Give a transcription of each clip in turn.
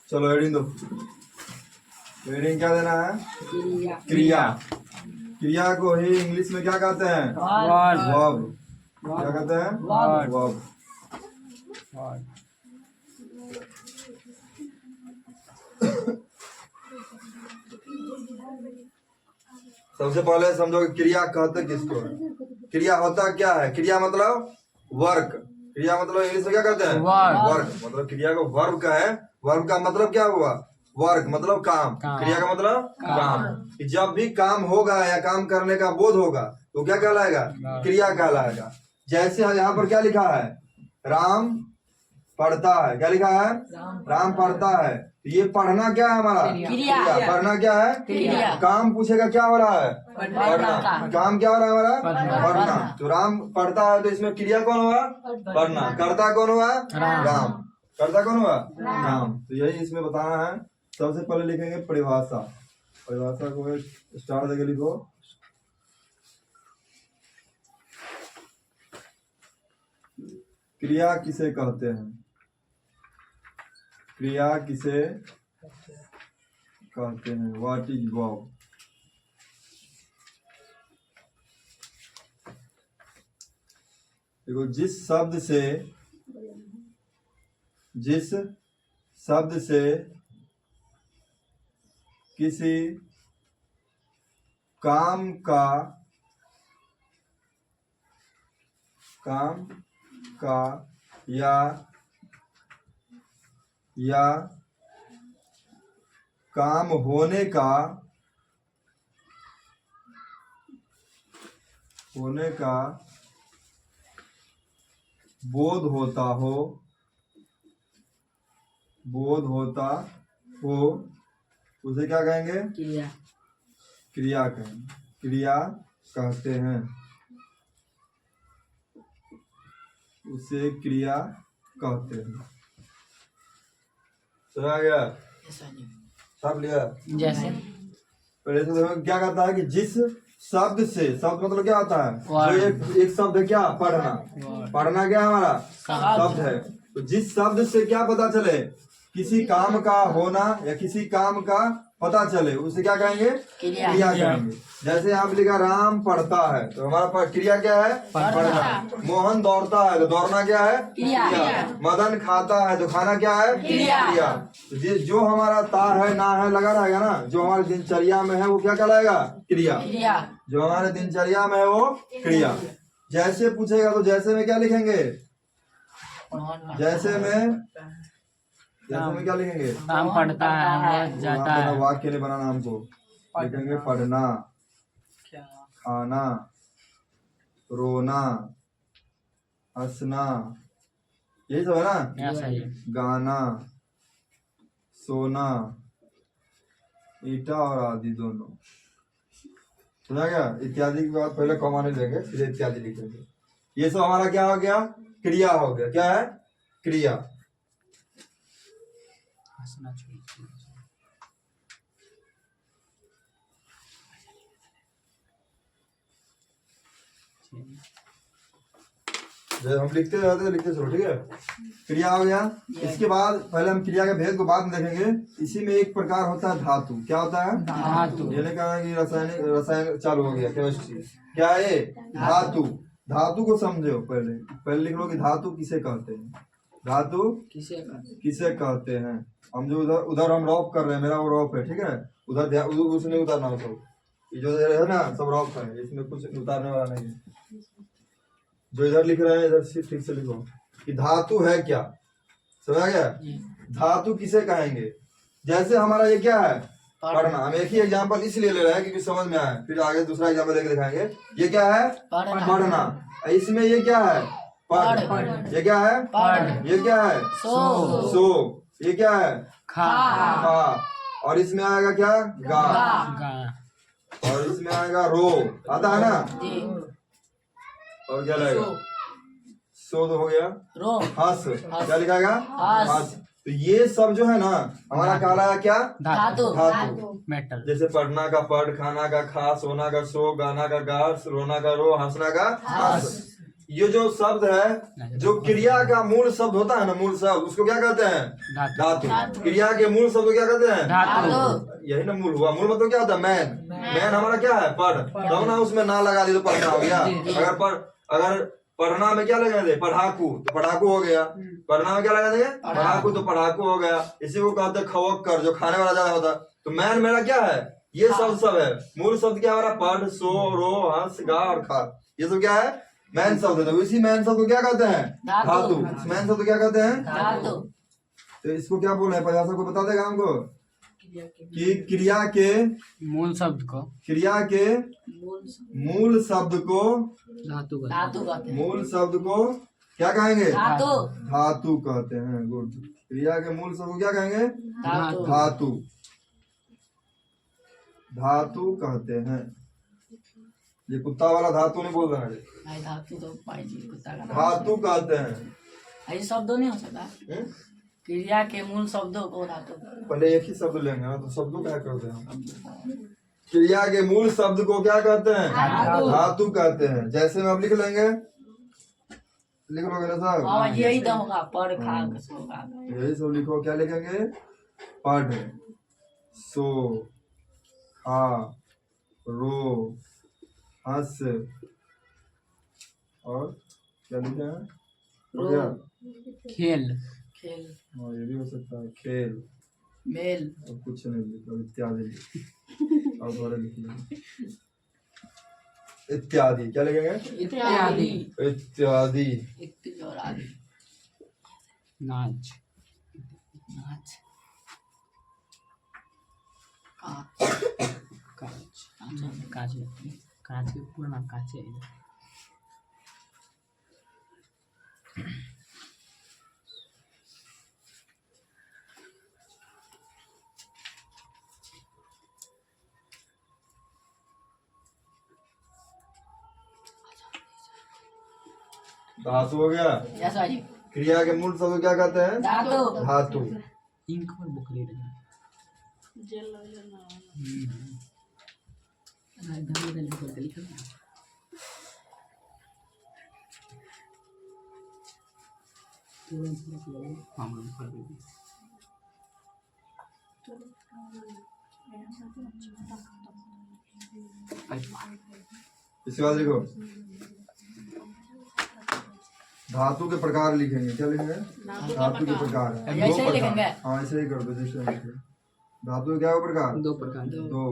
चलो हेडिंग दो। हेडिंग क्या देना है? क्रिया। क्रिया को ही इंग्लिश में क्या कहते हैं? वर्ब। क्या कहते हैं? वर्ब। सबसे पहले समझो कि क्रिया कहते किसको है। क्रिया होता क्या है? क्रिया मतलब वर्क। क्रिया मतलब इंग्लिश में क्या कहते हैं? वर्क। मतलब क्रिया को वर्ब का है। वर्ब का मतलब क्या हुआ? वर्क मतलब काम। क्रिया का मतलब काम। कि जब भी काम होगा या काम करने का बोध होगा तो क्या कहलाएगा? क्रिया कहलाएगा। जैसे यहाँ पर क्या लिखा है? राम पढ़ता है। क्या लिखा है? राम पढ़ता है। तो ये पढ़ना क्या है हमारा? क्रिया। पढ़ना क्या है? क्रिया। काम पूछेगा क्या हो रहा है? पढ़ना। काम क्या हो रहा है हमारा? पढ़ना। तो राम पढ़ता है तो इसमें क्रिया कौन हुआ? पढ़ना। करता कौन हुआ? राम। करता कौन हुआ? राम। तो यही इसमें बताना है। सबसे पहले लिखेंगे परिभाषा। परिभाषा को स्टार देके लिखो। क्रिया किसे कहते हैं? क्रिया किसे कहते हैं? What is verb? देखो, जिस शब्द से किसी काम का या काम होने का बोध होता हो उसे क्या कहेंगे? क्रिया कहेंगे। क्रिया कहते हैं, उसे क्रिया कहते हैं। समझ आ गया? सब लिया? जैसे पहले से देखो क्या कहता है कि जिस शब्द से, शब्द मतलब क्या होता है? जो एक शब्द है क्या? पढ़ना। पढ़ना क्या हमारा? शब्द है। तो जिस शब्द से क्या पता चले? किसी काम का होना या किसी काम का पता चले उसे क्या कहेंगे? क्रिया कहेंगे। जैसे यहाँ पे लिखा राम पढ़ता है तो हमारा क्रिया क्या है? पढ़ना। मोहन दौड़ता है तो दौड़ना क्या है? क्रिया। मदन खाता है तो खाना क्या है? क्रिया। तो जो हमारा तार है ना है लगा रहेगा ना, जो हमारे दिनचर्या में है वो क्या कहलाएगा? क्रिया। जो हमारे दिनचर्या में है वो क्रिया। जैसे पूछेगा तो जैसे में क्या लिखेंगे? जैसे में क्या लिखेंगे? राम पढ़ता है, जाता है। वाक्य के लिए बनाना हमको लिखेंगे पढ़ना, खाना, रोना, हंसना, यही सब है ना? सही है। गाना, सोना, ईटा और आदि दोनों। सुना गया? इत्यादि के बाद पहले कॉमा नहीं लेंगे, फिर इत्यादि लिखेंगे। ये सब हमारा क्या हो गया? क्रिया हो गया। क्या है? क्रिया। जब हम लिखते रहते हैं लिखते चलो, ठीक है? क्रिया हो गया। इसके बाद पहले हम क्रिया के भेद को बाद में देखेंगे। इसी में एक प्रकार होता है धातु। क्या होता है? धातु। ये कहा कि रसायन चालू हो गया, केमिस्ट्री। क्या है? धातु। धातु को समझो। पहले लिख लो कि धातु किसे कहते हैं? धातु किसे कहते हैं? हम जो उधर हम रॉप कर रहे हैं, मेरा वो रॉप है, ठीक है? उधर उसने उतारना हो सब। ये जो है ना सब रॉप है, इसमें कुछ उतारने वाला नहीं है। जो इधर लिख रहे हैं इधर से ठीक से लिखो कि धातु है क्या। समझ गया? धातु किसे कहेंगे? जैसे हमारा ये क्या है? पढ़ना। हम एक ही एग्जांपल इसलिए ले रहे हैं क्योंकि समझ में आए, फिर आगे दूसरा एग्जांपल लेके दिखाएंगे। ये क्या है? पढ़ना। इसमें ये क्या है? पढ़। ये क्या है? पढ़। ये क्या है? सो। ये क्या है? खा। और इसमें आएगा क्या? गा। और इसमें आएगा रो। आता है ना? और क्या लगेगा? सो तो हो गया। हंस। क्या लिखाएगा? हंस। तो ये सब जो है ना हमारा कहलाया क्या? धातु। मेटल। जैसे पढ़ना का पढ़, खाना का खा, सोना का सो, गाना का गा, रोना का रो, हंसना का हंस। ये जो शब्द है, जो क्रिया का मूल शब्द होता है ना, मूल शब्द, उसको क्या कहते हैं? धातु। क्रिया के मूल शब्द को क्या कहते हैं? धातु। यही ना मूल हुआ। मूल मतलब क्या होता है? मैन। मैन हमारा क्या है? पढ़। तब ना उसमें ना लगा दी तो पढ़ना हो गया। अगर पढ़ना में क्या लगा दे? पढ़ाकू, तो पढ़ाकू हो गया। पढ़ना में क्या लगा देंगे? पढ़ाकू, तो पढ़ाकू हो गया। इसी को कहते हैं खवक्कर, जो खाने वाला ज्यादा होता। तो मैन मेरा क्या है? ये शब्द सब है। मूल शब्द क्या हमारा? पढ़, सो, रो, हंस, गा और खा। ये सब क्या है? मैन शब्द है। तो इसी मैन शब्द को क्या कहते हैं? धातु। इस मैन शब्द को क्या कहते हैं? धातु। तो इसको क्या बोल रहे हैं? परिभाषा को बता देगा हमको कि क्रिया के मूल शब्द को, क्रिया के मूल शब्द को धातु मूल शब्द को क्या कहेंगे? धातु। धातु कहते हैं। गुड। क्रिया के मूल शब्द को क्या कहेंगे? धातु। धातु। धातु कहते हैं। ये कुत्ता वाला धातु नहीं बोल रहा है। धातु तो कुत्ता का धातु कहते हैं। ऐसे शब्दों नहीं हो सकता। क्रिया के मूल शब्दों को धातु। पहले एक ही शब्द लेंगे ना, तो शब्दों क्या करते हैं? क्रिया के मूल शब्द को क्या कहते हैं? धातु कहते हैं। जैसे में अब लिख लेंगे, लिख लोगे ना साहब? यही तो होगा, पढ़, खा, सो। यही सब लिखो। क्या लिखेंगे? पढ़, सो, खा, रो, हंस और क्या लिखे हैं? हो गया? खेल। हाँ, ये भी हो सकता है। खेल, मेल। और कुछ नहीं लिखो, इत्यादि। और थोड़े लिखिए इत्यादि। क्या लिखेंगे? इत्यादि। इत्यादि। इत्यादि। नाच। नाच। काच काच के पूरा नाम काचे है। धातु हो गया। क्रिया के मूल शब्द क्या कहते हैं? धातु। धातु। इंक पर बुकरी लगा इसके बाद लिखो धातु के प्रकार लिखेंगे। क्या लिखेंगे? धातु के प्रकार। ऐसे ही लिखेंगे। हाँ, ऐसे ही कर दो जैसे लिखे। धातु के क्या प्रकार? दो प्रकार। दो।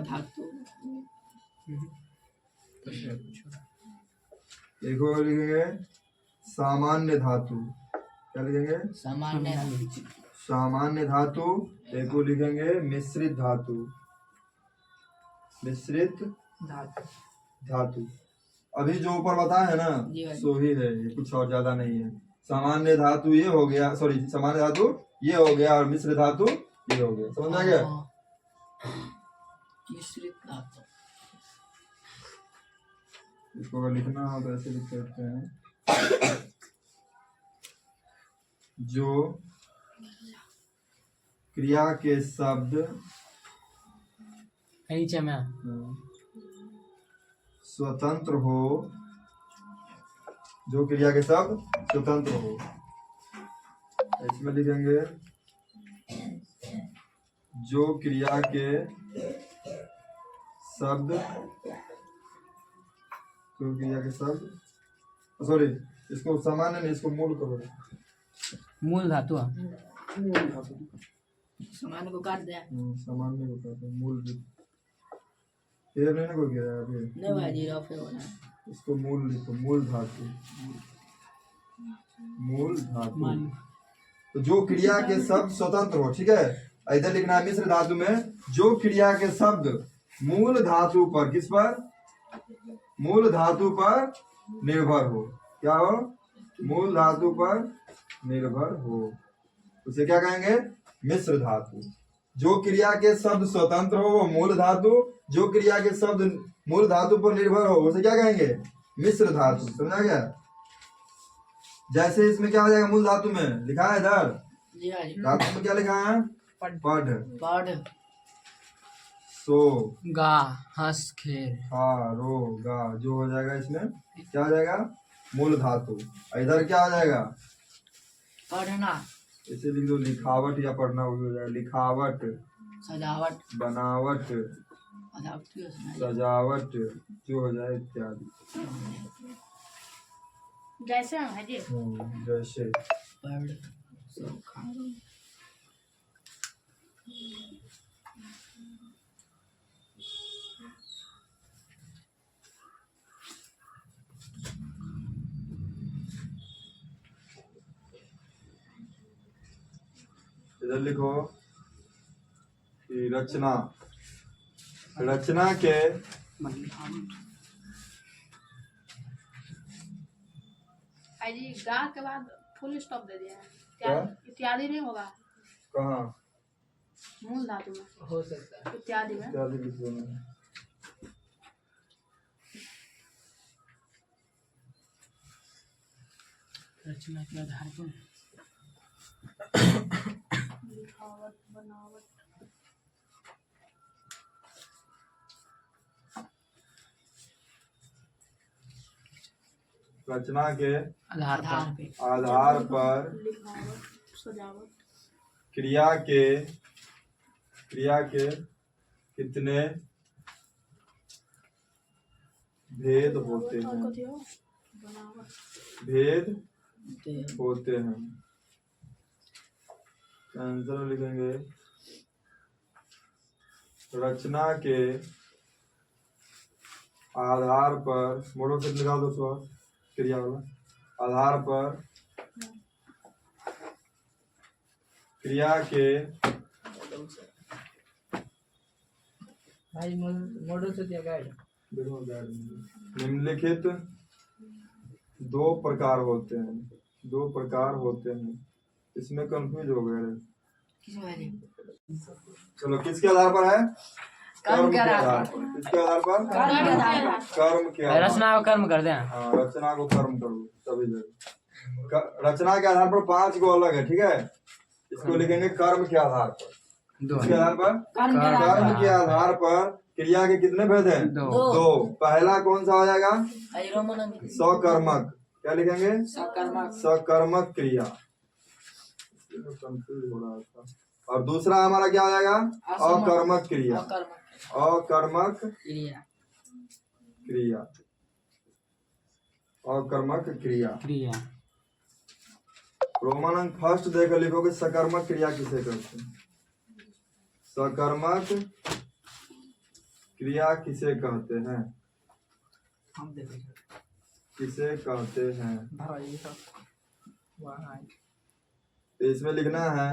धातु। एक और लिखेंगे सामान्य धातु। क्या लिखेंगे? सामान्य धातु। एक और लिखेंगे मिश्रित धातु। मिश्रित धातु। अभी जो ऊपर बताया है ना, सो ही है, ये कुछ और ज्यादा नहीं है। सामान्य धातु ये हो गया, सॉरी, सामान्य धातु ये हो गया और मिश्र धातु ये हो गया। समझ आ गया? मिश्रित धातु। इसको अगर लिखना हो तो ऐसे लिख सकते हैं, जो क्रिया के शब्द स्वतंत्र हो, जो क्रिया के शब्द स्वतंत्र हो। इसमें लिखेंगे जो क्रिया के शब्द, जो क्रिया के शब्द, सॉरी, इसको सामान्य नहीं, इसको मूल करो। मूल धातु। सामान्य को काट दे। सामान्य को काट दे। मूल फिर नहीं ना कोई कह रहा है अभी। नहीं भाई जी, रफ है वो ना। इसको मूल लिखो। मूल धातु। मूल धातु। तो जो क्रिया के शब्द स्वतंत्र हो, ठीक है। इधर लिखना है मिश्र धातु में जो क्रिया के शब्द मूल धातु पर, किस पर? मूल धातु पर निर्भर हो। क्या हो? मूल धातु पर निर्भर हो, उसे क्या कहेंगे? मिश्र धातु। जो क्रिया के शब्द स्वतंत्र हो वो मूल धातु, जो क्रिया के शब्द मूल धातु पर निर्भर हो उसे क्या कहेंगे? मिश्र धातु। समझा गया? जैसे इसमें क्या हो जाएगा? मूल धातु में लिखा है इधर, धातु में क्या लिखा है? पढ़, सो, गा, हंस, खेल, खा, रो, गा, जो हो जाएगा इसमें क्या हो जाएगा? मूल धातु। इधर क्या आ जाएगा, पढ़ना, इसे लिख दो लिखावट या पढ़ना, वो भी हो जाएगा लिखावट, सजावट, बनावट, सजावट जो हो जाए इत्यादि। जैसे है जी जैसे पढ़, सूखा, इधर लिखो कि रचना, रचना के जी गा के बाद फुल स्टॉप दे दिया है क्या? इत्यादि नहीं होगा कहाँ मूल धातु में, हो सकता है। इत्यादि में इत्यादि लिख दो ना। रचना के आधार पर लिखावट बनावट रचना के आधार पे आधार पर लिखावट सजावट क्रिया के कितने भेद होते और हैं, कथी हो बनावट भेद होते हैं। आंसर में लिखेंगे रचना के आधार पर, मोड़ो से लगा दो स्वर क्रिया वाला, आधार पर क्रिया के भाई मॉडल से क्या गाइड निम्नलिखित दो प्रकार होते हैं, इसमें कंफ्यूज हो गए। चलो किसके आधार पर है, कर्म के आधार पर, किसके आधार पर, कर्म के आधार। रचना को कर्म कर दें। हाँ रचना को कर्म करो तभी जगह। रचना के आधार पर 5 गो अलग है, ठीक है, इसको लिखेंगे कर्म के आधार पर। किसके आधार पर, कर्म के आधार पर क्रिया के कितने भेद हैं, दो। पहला कौन सा हो जाएगा, सकर्मक, क्या लिखेंगे, सकर्मक क्रिया, कंफ्यूज हो रहा था। और दूसरा हमारा क्या हो जाएगा, अकर्मक क्रिया, अकर्मक क्रिया, अकर्मक क्रिया। रोमन अंक फर्स्ट देकर लिखोगे सकर्मक क्रिया किसे कहते हैं, सकर्मक क्रिया किसे कहते हैं, किसे कहते हैं। तो इसमें लिखना है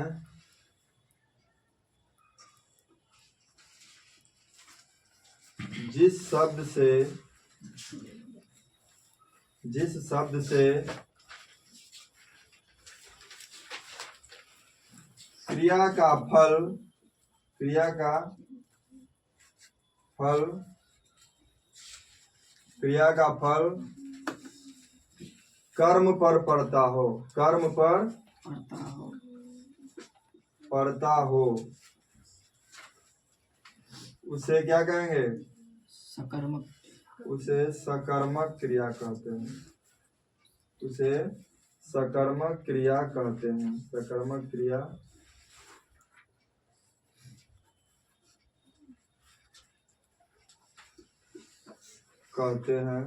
जिस शब्द से क्रिया का फल कर्म पर पड़ता हो, उसे क्या कहेंगे, उसे सकर्मक क्रिया कहते हैं, सकर्मक क्रिया कहते हैं।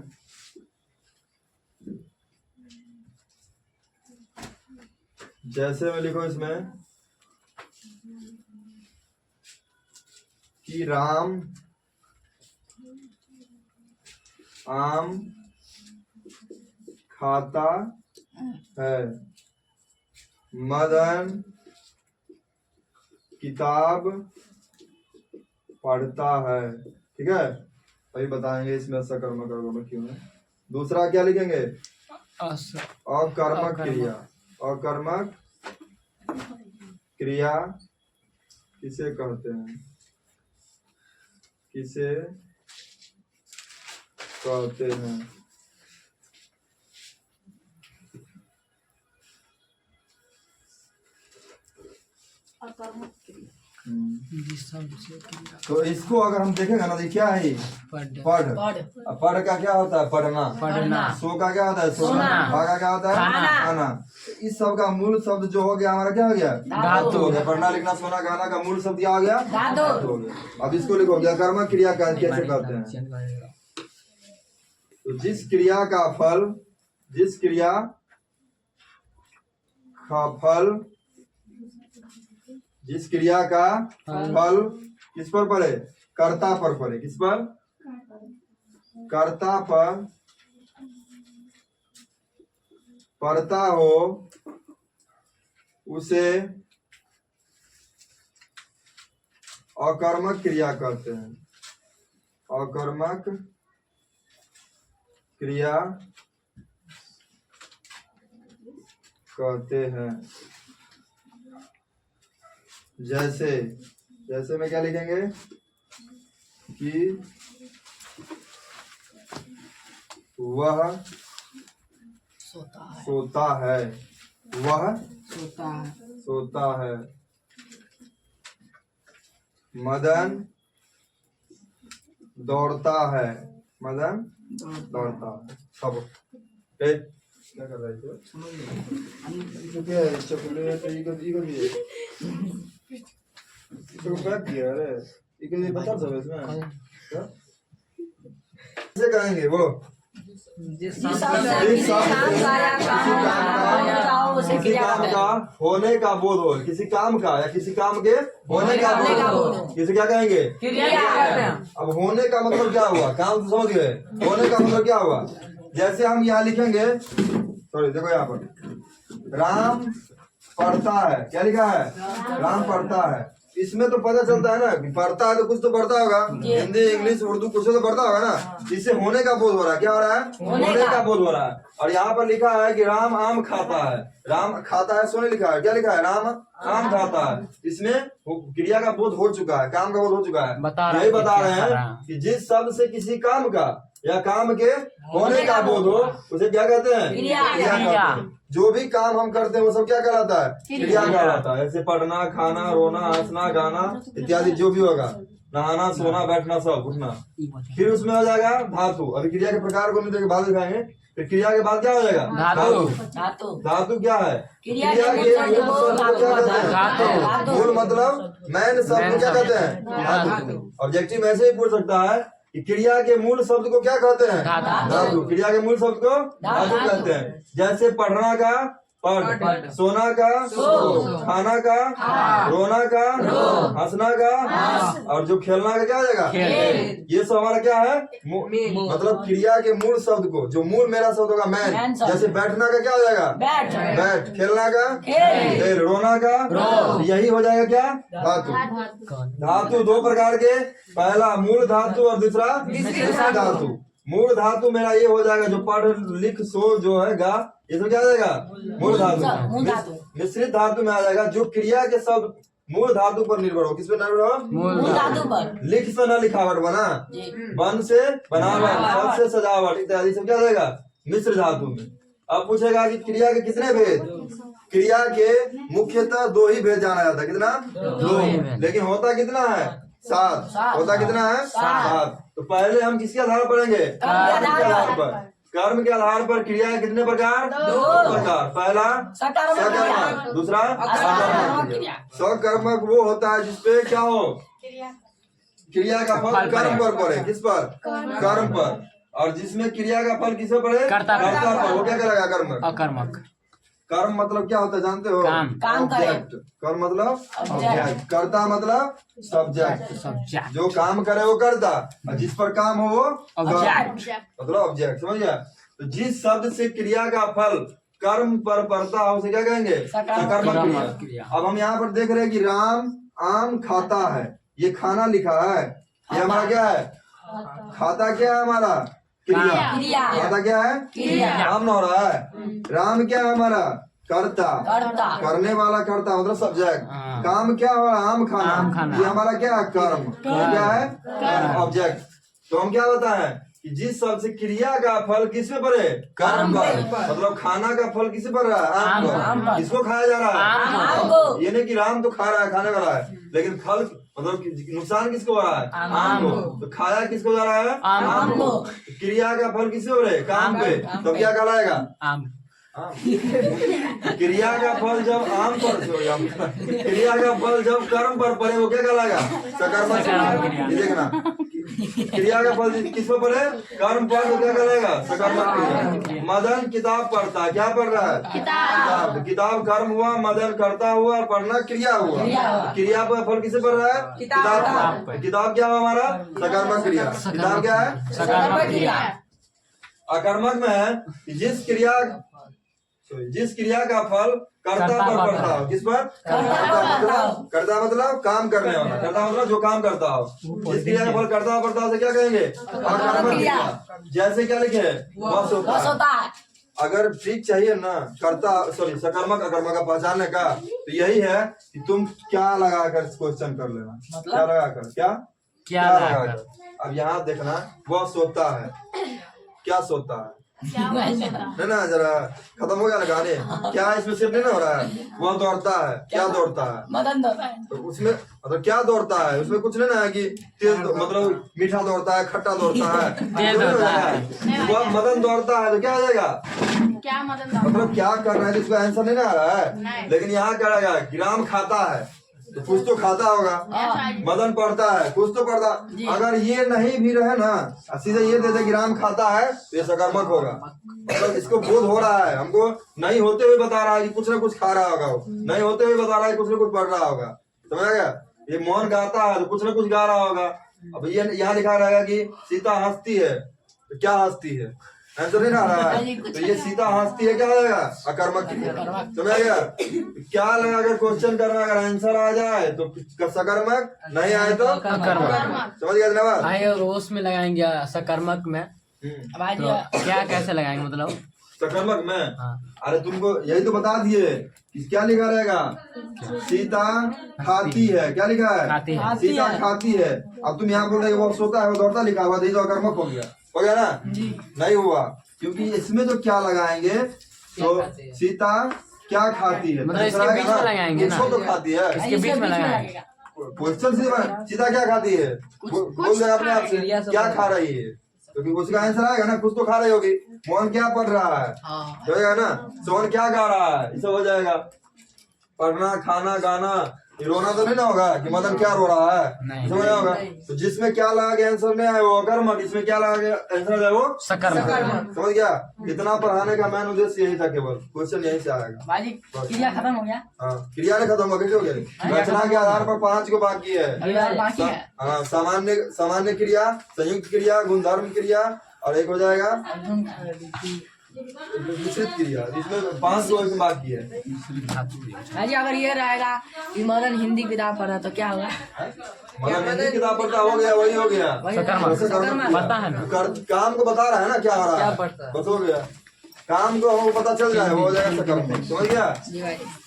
जैसे में लिखो इसमें कि राम आम खाता है, मदन किताब पढ़ता है, ठीक है, वही बताएंगे इसमें सकर्मक अकर्मक क्यों है। दूसरा क्या लिखेंगे, अकर्मक क्रिया, अकर्मक क्रिया किसे कहते हैं, तो इसको अगर हम देखेंगे ना तो क्या है ये? पढ़। अब पढ़ का क्या होता है? पढ़ना। सो का क्या होता है? सोना। खा का क्या होता है? खाना। तो इस सब का मूल शब्द जो हो गया हमारा क्या हो गया? धातु हो गया। पढ़ना लिखना सोना खाना का मूल शब्द क्या हो गया? धातु हो गया। अब इसको लिखो व्याकर्मक क्रिया का कैसे करते हैं? तो जिस क्रिया का फल किस पर पड़े? कर्ता पर पड़े। किस पर? कर्ता पर पड़ता हो उसे अकर्मक क्रिया कहते हैं। अकर्मक क्रिया कहते हैं। जैसे में क्या लिखेंगे कि वह सोता है। वह सोता है। मदन दौड़ता है। मदन दौड़ता है। सब क्या कर रहे थे? क्या है? चॉकलेट इको दिए। इसको पैक किया अरे इको ये बता दो इसमें क्या? कैसे कहेंगे बोलो? किसी काम का होने का बोध हो। किसी काम का या किसी काम के होने का बोध हो। किसे क्या कहेंगे? अब होने का मतलब क्या हुआ? काम तो समझ गए। होने का मतलब क्या हुआ? जैसे हम यहाँ लिखेंगे, सॉरी देखो यहाँ पर राम पढ़ता है। क्या लिखा है? राम पढ़ता है। इसमें तो पता चलता है ना कि पढ़ता है तो कुछ तो पढ़ता होगा। हिंदी इंग्लिश उर्दू कुछ तो पढ़ता होगा ना। इससे होने का बोध हो रहा है। क्या हो रहा है? होने का बोध हो रहा है। और यहाँ पर लिखा है कि राम आम खाता है। राम खाता है सोने लिखा है। क्या लिखा है? राम आम खाता है। इसमें क्रिया का बोध हो चुका है। काम का बोध हो चुका है। यही बता रहे हैं कि जिस शब्द से किसी काम का या काम के होने का बोध हो उसे क्या कहते हैं? क्रिया कहते हैं। जो भी काम हम करते हैं वो सब क्या कहलाता है? क्रिया कहलाता है। जैसे पढ़ना खाना रोना हंसना गाना इत्यादि जो भी होगा, नहाना सोना बैठना सब उठना। फिर उसमें हो जाएगा धातु। अभी क्रिया के प्रकार को नहीं बाद दिखाएंगे। फिर क्रिया के बाद क्या हो जाएगा? धातु। धातु क्या है? क्रिया के मूल शब्द को क्या कहते हैं? मूल मतलब मैन शब्द को क्या कहते हैं? धातु। ऑब्जेक्टिव ऐसे ही पूछ सकता है कि क्रिया के मूल शब्द को क्या कहते हैं? धातु। क्रिया के मूल शब्द को धातु कहते हैं। जैसे पढ़ना का पढ़, सोना का सो, खाना का रोना का हंसना का और जो खेलना का क्या हो जाएगा? ये सब हमारा क्या है? मतलब क्रिया के मूल शब्द को, जो मूल मेरा शब्द होगा मैन। जैसे बैठना का क्या हो जाएगा? बैठ। खेलना का खेल, रोना का यही हो जाएगा क्या? धातु। धातु दो प्रकार के, पहला मूल धातु और दूसरा मिश्रित धातु। मूल धातु मेरा ये हो जाएगा जो पढ़ लिख सो जो है गा, ये सब क्या आ जाएगा? मूल धातु। मिश्रित धातु में आ जाएगा जो क्रिया के शब्द मूल धातु पर निर्भर हो। किस पे निर्भर हो? मूल धातु पर। लिख से न लिखावट बना, बन से बनावट, सब से सजावट इत्यादि सब क्या आ जाएगा? मिश्र धातु में। अब पूछेगा कि क्रिया के कितने भेद? क्रिया के मुख्यतः दो ही भेद जाना जाता है। कितना? दो। लेकिन होता कितना है? 7। होता कितना है? 7। तो पहले हम किसके आधार पर पढ़ेंगे? कर्म के आधार पर। कर्म के आधार पर क्रिया है कितने प्रकार? 2 प्रकार। पहला सकर्मक, दूसरा अकर्मक। सकर्मक वो होता है जिसपे क्या हो? क्रिया का फल कर्म पर पड़े। किस पर? कर्म पर। और जिसमें क्रिया का फल किसे पड़े? कर्ता पर। वो क्या करेगा? कर्मक। अकर्मक। कर्म मतलब क्या होता है जानते हो? ऑब्जेक्ट। कर्म मतलब ऑब्जेक्ट। कर्ता मतलब सब्जेक्ट। जो काम करे वो कर्ता और जिस पर काम हो वो ऑब्जेक्ट मतलब ऑब्जेक्ट। समझ गया? तो जिस शब्द से क्रिया का फल कर्म पर पड़ता है उसे क्या कहेंगे? सकर्मक क्रिया। अब हम यहाँ पर देख रहे हैं कि राम आम खाता है। ये खाना लिखा है। ये हमारा क्या है? खाता क्या है हमारा? क्रिया। खाता क्या है? क्रिया। काम न हो रहा है। राम क्या है हमारा? कर्ता। करने वाला कर्ता मतलब सब्जेक्ट। काम क्या हो रहा है? आम खाना। ये हमारा क्या है? कर्म। क्या है? ऑब्जेक्ट। तो हम क्या बताए हैं कि जिस शब्द से क्रिया का फल किस पे पड़े, कर्म पर। मतलब खाना का फल किस पे पड़ रहा है, आम पर। किसको खाया जा रहा है, आम को। ये नहीं कि राम तो खा रहा है, खाने वाला है, लेकिन फल मतलब नुकसान किसको हो रहा है, आम को। तो खाया किसको जा रहा है, आम को। क्रिया का फल किससे हो रहे, काम पे। तो क्या कहलाएगा, आम। क्रिया का फल जब आम पर, क्रिया का फल जब कर्म पर पड़े वो क्या कहलाएगा, सकर्मक क्रिया। ये देखना, क्रिया का फल किस पर पड़े, कर्म पर, तो क्या कहलाएगा, सकर्मक क्रिया। मदन किताब पढ़ता है, क्या पढ़ रहा है, किताब। किताब कर्म हुआ, मदन करता हुआ, और पढ़ना क्रिया हुआ। क्रिया पर फल किसे पढ़ रहा है, किताब। किताब क्या हुआ हमारा, सकर्मक क्रिया। किताब क्या है, सकर्मक क्रिया। अकर्मक में है जिस क्रिया का फल कर्ता पर पड़ता हो, किस पर, कर्ता मतलब काम करने वाला, कर्ता मतलब जो काम करता हो। जिस क्रिया का फल कर्ता पर पड़ता हो, क्या कहेंगे, अकर्मक क्रिया। जैसे क्या लिखे, वश होता है। अगर ट्रिक चाहिए ना कर्ता सकर्मक अकर्मक का पहचानने का, तो यही है कि तुम क्या लगाकर क्वेश्चन कर लेना, क्या लगाकर, क्या लगाकर। अब यहाँ देखना, वह सोता है, क्या सोता है, नहीं ना, जरा खत्म हो गया ना गाने। क्या इसमें सिर्फ नहीं ना हो रहा है, वह दौड़ता है, क्या दौड़ता है, मदन दौड़ता है। तो उसमें मतलब क्या दौड़ता है, उसमें कुछ नहीं ना है कि तेज मतलब मीठा दौड़ता है, खट्टा दौड़ता है। वह मदन दौड़ता है, तो क्या आ जाएगा, क्या मदन मतलब क्या कर रहा है, इसका आंसर नहीं ना आ रहा है। लेकिन यहाँ क्या रहेगा, ग्राम खाता है, तो कुछ तो खाता होगा। मदन पढ़ता है, कुछ तो पढ़ता। अगर ये नहीं भी रहे ना, सीधे ये दे दे ग्राम खाता है, तो ये सकर्मक होगा। मतलब इसको बोध हो रहा है, हमको नहीं होते हुए बता रहा है कि कुछ ना कुछ खा रहा होगा, वो नहीं होते हुए बता रहा है कुछ ना कुछ पढ़ रहा होगा, समझ गया। ये मोहन गाता है, तो कुछ ना कुछ गा रहा होगा। अब ये यहाँ लिखा रहेगा कि सीता हंसती है, तो क्या हंसती है, आंसर नहीं आ रहा है। तो ये सीता हंसती है, क्या आएगा, अकर्मक क्रिया, समझ गया। क्या लगा, अगर क्वेश्चन करना, अगर आंसर आ जाए तो सकर्मक, नहीं आए तो अकर्मक, समझ गया जनाब। और रोज में लगाएंगे सकर्मक में, तो क्या कैसे लगाएंगे, मतलब सकर्मक में। अरे तुमको यही तो बता दिए कि क्या लिखा रहेगा, सीता खाती है, क्या लिखा है, खाती है। सीता खाती है। अब तुम यहाँ बोल रहे वो सोता है, वो दौड़ता लिखा हुआ, तो अकर्मक हो गया ना, नहीं हुआ। क्योंकि इसमें तो क्या लगाएंगे, तो सीता क्या खाती है, मतलब इसके बीच में लगाएंगे ना, तो खाती है, इसके बीच में लगाएंगे। क्वेश्चन सीता क्या खाती है, बोल दे अपने आप से क्या खा रही है, क्योंकि उसका आंसर आएगा ना, कुछ तो खा रही होगी। मोहन क्या पढ़ रहा है, होगा ना। सोहन क्या गा रहा है, इसे हो जाएगा। पढ़ना, खाना, गाना, रोना तो नहीं ना होगा कि मदन क्या रो रहा है, समझ होगा। तो जिसमें क्या लगा के आंसर नहीं आया वो अकर्मक, इसमें क्या लगा के आंसर है वो सकर्मक, समझ गया। इतना पढ़ाने का मेन उद्देश्य यही था, केवल क्वेश्चन यही से आएगा। क्रिया खत्म हो गया। हाँ, क्रिया ने खत्म हो गया। रचना के आधार पर 5 को बाकी है। हाँ, सामान्य क्रिया, संयुक्त क्रिया, गुणधर्म क्रिया, और एक हो जाएगा मिश्रित क्रिया, इसमें 5 को बाकी है। जी अगर ये रहेगा कि मदन हिंदी किताब पढ़ा तो क्या होगा, मतलब हिंदी किताब पढ़ता हो गया, वही हो गया सकर्मक। पता है ना, काम को बता रहा है ना, क्या हो रहा है, बस हो गया। काम को हमको पता चल जाए, वो हो जाएगा सकर्मक, समझ गया।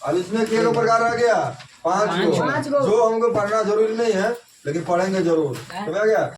अब इसमें के प्रकार रह गया, 5 को, जो हमको पढ़ना जरूरी नहीं है, लेकिन पढ़ेंगे जरूर, समझ गया।